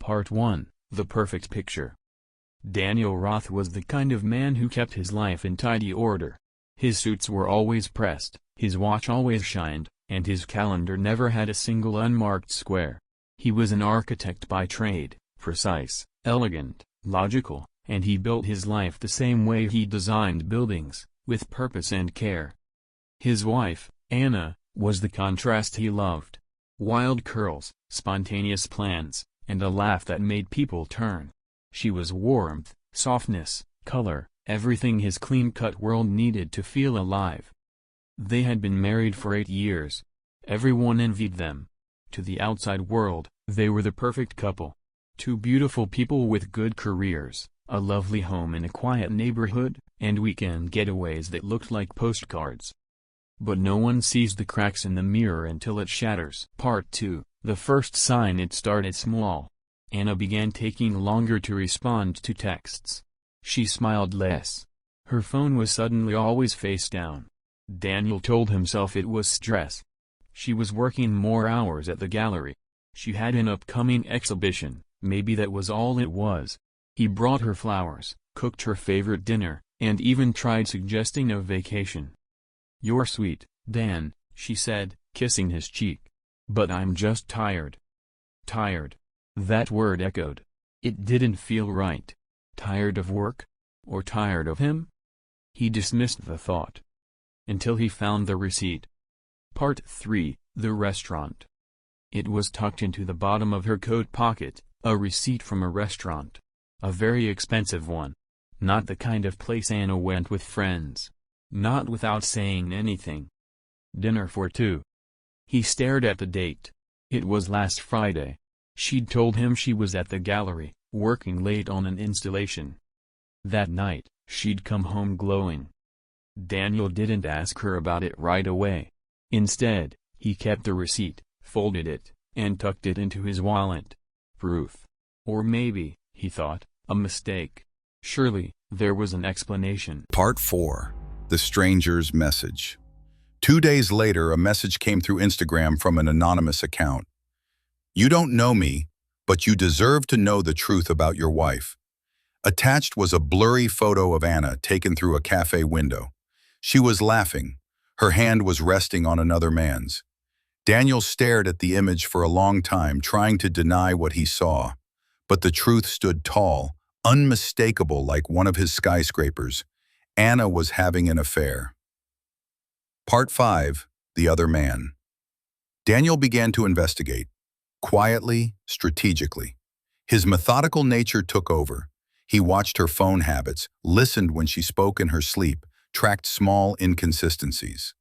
Part 1, The Perfect Picture. Daniel Roth was the kind of man who kept his life in tidy order. His suits were always pressed, his watch always shined, and his calendar never had a single unmarked square. He was an architect by trade, precise, elegant, logical, and he built his life the same way he designed buildings, with purpose and care. His wife, Anna, was the contrast he loved. Wild curls, spontaneous plans, and a laugh that made people turn. She was warmth, softness, color, everything his clean-cut world needed to feel alive. They had been married for 8 years. Everyone envied them. To the outside world, they were the perfect couple. Two beautiful people with good careers, a lovely home in a quiet neighborhood, and weekend getaways that looked like postcards. But no one sees the cracks in the mirror until it shatters. Part 2, The First Sign. It started small. Anna began taking longer to respond to texts. She smiled less. Her phone was suddenly always face down. Daniel told himself it was stress. She was working more hours at the gallery. She had an upcoming exhibition, maybe that was all it was. He brought her flowers, cooked her favorite dinner, and even tried suggesting a vacation. "You're sweet, Dan," she said, kissing his cheek. "But I'm just tired." Tired. That word echoed. It didn't feel right. Tired of work? Or tired of him? He dismissed the thought. Until he found the receipt. Part 3, The Restaurant. It was tucked into the bottom of her coat pocket, a receipt from a restaurant. A very expensive one. Not the kind of place Anna went with friends. Not without saying anything. Dinner for 2. He stared at the date. It was last Friday. She'd told him she was at the gallery, working late on an installation. That night, she'd come home glowing. Daniel didn't ask her about it right away. Instead, he kept the receipt, folded it, and tucked it into his wallet. Proof. Or maybe, he thought, a mistake. Surely, there was an explanation. Part 4, The Stranger's Message. 2 days later, a message came through Instagram from an anonymous account. "You don't know me, but you deserve to know the truth about your wife." Attached was a blurry photo of Anna taken through a cafe window. She was laughing. Her hand was resting on another man's. Daniel stared at the image for a long time, trying to deny what he saw. But the truth stood tall, unmistakable like one of his skyscrapers. Anna was having an affair. Part 5, The Other Man. Daniel began to investigate. Quietly, strategically. His methodical nature took over. He watched her phone habits, listened when she spoke in her sleep, tracked small inconsistencies.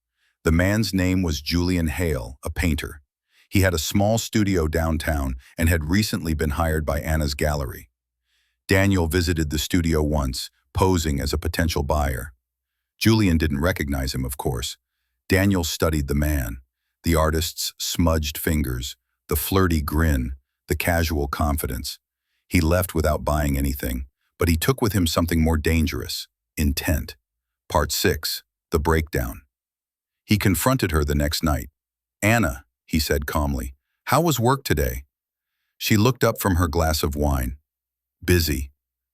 The man's name was Julian Hale, a painter. He had a small studio downtown and had recently been hired by Anna's gallery. Daniel visited the studio once, posing as a potential buyer. Julian didn't recognize him, of course. Daniel studied the man, the artist's smudged fingers, the flirty grin, the casual confidence. He left without buying anything, but he took with him something more dangerous, intent. Part 6, The Breakdown. He confronted her the next night. "Anna," he said calmly, "how was work today?" She looked up from her glass of wine. "Busy.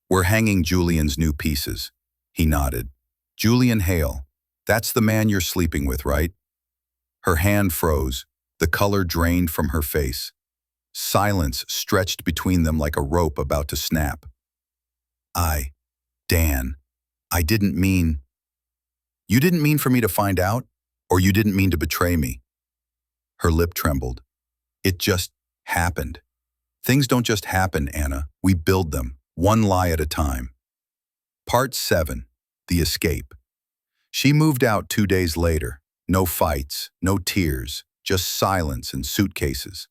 We're hanging Julian's new pieces." He nodded. "Julian Hale, that's the man you're sleeping with, right?" Her hand froze. The color drained from her face. Silence stretched between them like a rope about to snap. Dan, I didn't mean..." "You didn't mean for me to find out? Or you didn't mean to betray me?" Her lip trembled. "It just happened." "Things don't just happen, Anna. We build them, one lie at a time." Part 7, The Escape. She moved out 2 days later. No fights, no tears. Just silence and suitcases.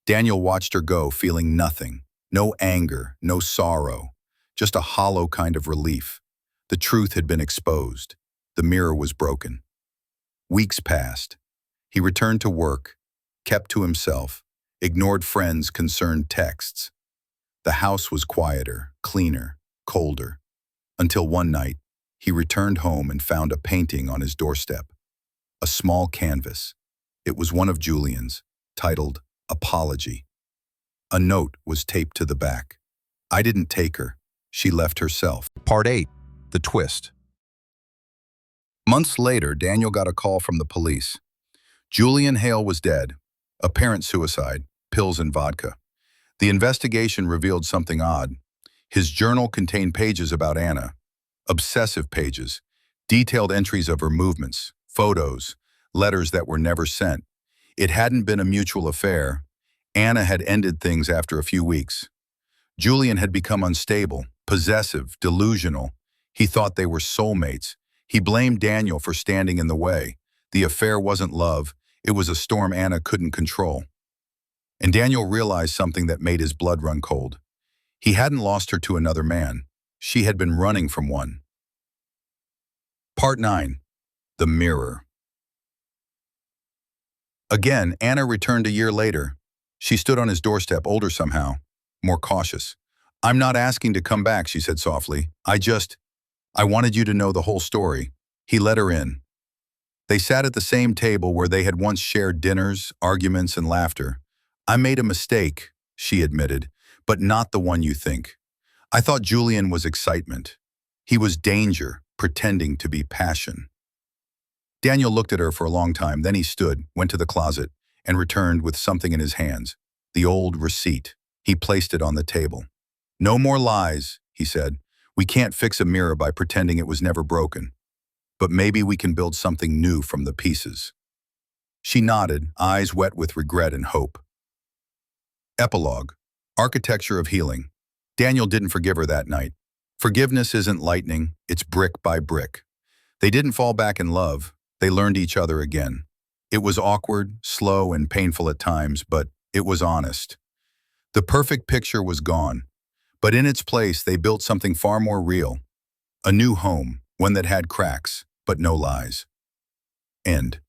Daniel watched her go, feeling nothing. No anger, no sorrow. Just a hollow kind of relief. The truth had been exposed. The mirror was broken. Weeks passed. He returned to work, kept to himself, ignored friends' concerned texts. The house was quieter, cleaner, colder. Until one night, he returned home and found a painting on his doorstep. A small canvas. It was one of Julian's, titled Apology. A note was taped to the back. I didn't take her. She left herself. Part 8. The twist. Months later, Daniel got a call from the police. Julian Hale was dead. Apparent suicide, pills and vodka. The investigation revealed something odd. His journal contained pages about Anna. Obsessive pages. Detailed entries of her movements, photos, letters that were never sent. It hadn't been a mutual affair. Anna had ended things after a few weeks. Julian had become unstable, possessive, delusional. He thought they were soulmates. He blamed Daniel for standing in the way. The affair wasn't love. It was a storm Anna couldn't control. And Daniel realized something that made his blood run cold. He hadn't lost her to another man. She had been running from one. Part 9. The Mirror. Again, Anna returned a year later. She stood on his doorstep, older somehow, more cautious. "I'm not asking to come back," she said softly. I wanted you to know the whole story." He let her in. They sat at the same table where they had once shared dinners, arguments, and laughter. "I made a mistake," she admitted, "but not the one you think. I thought Julian was excitement. He was danger, pretending to be passion." Daniel looked at her for a long time, then he stood, went to the closet, and returned with something in his hands, the old receipt. He placed it on the table. "No more lies," he said. "We can't fix a mirror by pretending it was never broken. But maybe we can build something new from the pieces." She nodded, eyes wet with regret and hope. Epilogue. Architecture of healing. Daniel didn't forgive her that night. Forgiveness isn't lightning, it's brick by brick. They didn't fall back in love, they learned each other again. It was awkward, slow, and painful at times, but it was honest. The perfect picture was gone, but in its place they built something far more real. A new home, one that had cracks, but no lies. End.